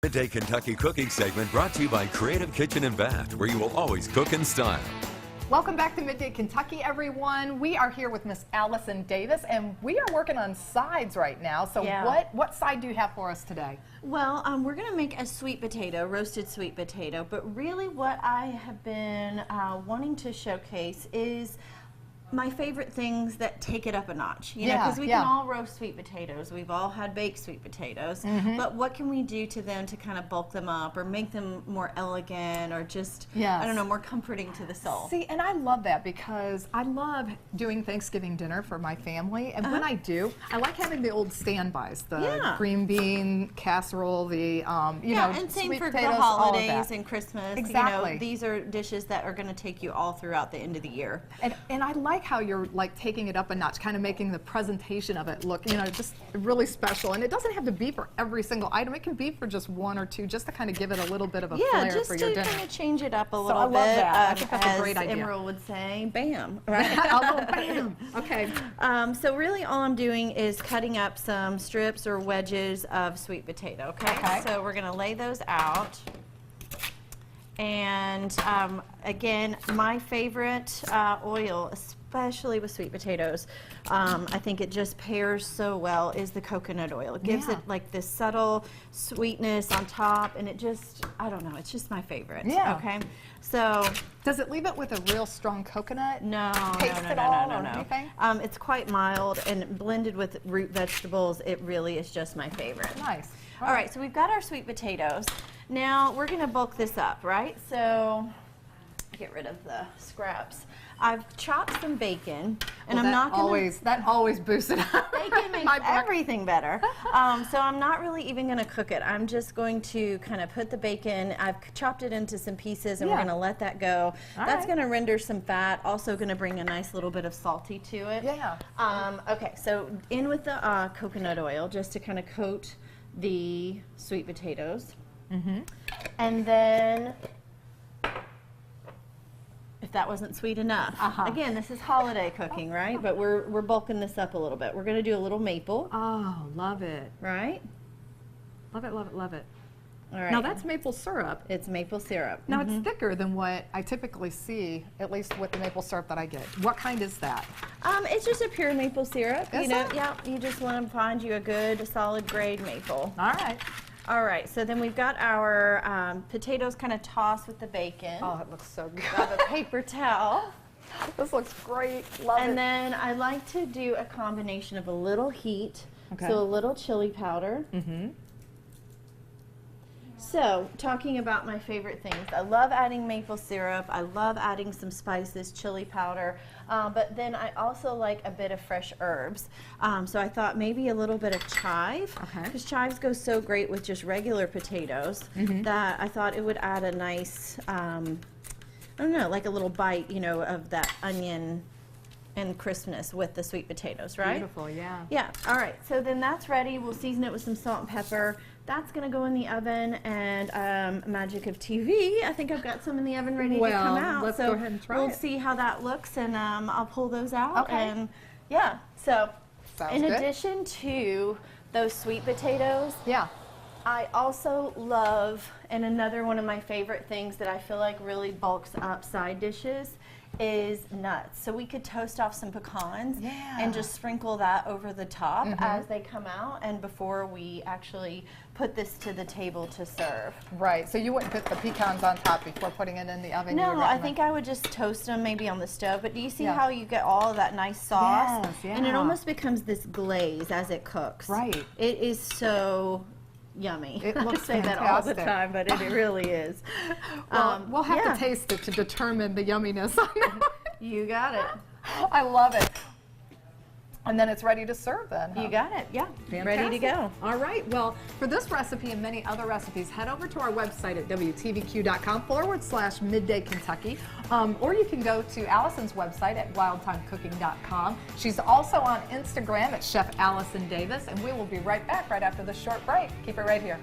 Midday Kentucky cooking segment brought to you by Creative Kitchen and Bath, where you will always cook in style. Welcome back to Midday Kentucky, everyone. We are here with Miss Allison Davis, and we are working on sides right now. So what side do you have for us today? Well, we're going to make a sweet potato, roasted sweet potato, but really what I have been wanting to showcase is my favorite things that take it up a notch, you know, because we can all roast sweet potatoes. We've all had baked sweet potatoes, but what can we do to them to kind of bulk them up or make them more elegant or just, I don't know, more comforting to the soul? See, and I love that because I love doing Thanksgiving dinner for my family, and when I do, I like having the old standbys, the green bean casserole, the, you know, and same sweet for potatoes, the holidays and Christmas. Exactly. You know, these are dishes that are going to take you all throughout the end of the year. And I like how you're like taking it up a notch, kind of making the presentation of it look, you know, just really special. And it doesn't have to be for every single item. It can be for just one or two, just to kind of give it a little bit of a flair for your dinner. Yeah, just to kind of change it up a little bit. I love that. I think that's a great idea. As Emerald would say, bam, right? I'll go bam. Okay. So really all I'm doing is cutting up some strips or wedges of sweet potato, okay? So we're going to lay those out. And again, my favorite oil, especially with sweet potatoes, I think it just pairs so well, is the coconut oil. It gives it like this subtle sweetness on top, and it just, I don't know, it's just my favorite. Okay. So does it leave it with a real strong coconut? No. It's quite mild, and blended with root vegetables, it really is just my favorite. Nice. All right, so we've got our sweet potatoes. Now we're going to bulk this up, right? So get rid of the scraps. I've chopped some bacon, and I'm not going to... That always boosts it up. Bacon makes everything better. So I'm not really even going to cook it. I'm just going to kind of put the bacon, I've chopped it into some pieces, and we're going to let that go. That's going to render some fat, also going to bring a nice little bit of salty to it. Okay, so in with the coconut oil, just to kind of coat the sweet potatoes. And then, if that wasn't sweet enough, again, this is holiday cooking, right? But we're bulking this up a little bit. We're going to do a little maple. Oh, love it. Right? Love it, love it, love it. All right. Now that's maple syrup. It's maple syrup. Now it's thicker than what I typically see, at least with the maple syrup that I get. What kind is that? It's just a pure maple syrup. You know, you just want to find you a good, solid grade maple. All right. All right, so then we've got our potatoes kind of tossed with the bacon. Oh, it looks so good. Got a paper towel. This looks great. Love it. And then I like to do a combination of a little heat, so a little chili powder. So, talking about my favorite things, I love adding maple syrup, I love adding some spices, chili powder, but then I also like a bit of fresh herbs. So I thought maybe a little bit of chive, because chives go so great with just regular potatoes, that I thought it would add a nice, I don't know, like a little bite, you know, of that onion and crispness with the sweet potatoes, right? Beautiful, yeah. Yeah, all right, so then that's ready. We'll season it with some salt and pepper. That's gonna go in the oven, and magic of TV, I think I've got some in the oven ready to come out. Let's go ahead and try we'll see how that looks, and I'll pull those out. Okay. And yeah, so Sounds in good. addition to those sweet potatoes, I also love, and another one of my favorite things that I feel like really bulks up side dishes is nuts. So we could toast off some pecans and just sprinkle that over the top as they come out, and before we actually put this to the table to serve. Right, so you wouldn't put the pecans on top before putting it in the oven? No, I think I would just toast them maybe on the stove, but do you see how you get all of that nice sauce? And it almost becomes this glaze as it cooks. Right. It is so yummy. It looks I say that all the time, but it really is. Well, we'll have to taste it to determine the yumminess. You got it. I love it. And then it's ready to serve then. You got it, yeah. Fantastic. Ready to go. All right, well, for this recipe and many other recipes, head over to our website at WTVQ.com/Midday Kentucky. Or you can go to Allison's website at wildtimecooking.com. She's also on Instagram at Chef Allison Davis, and we will be right back right after this short break. Keep it right here.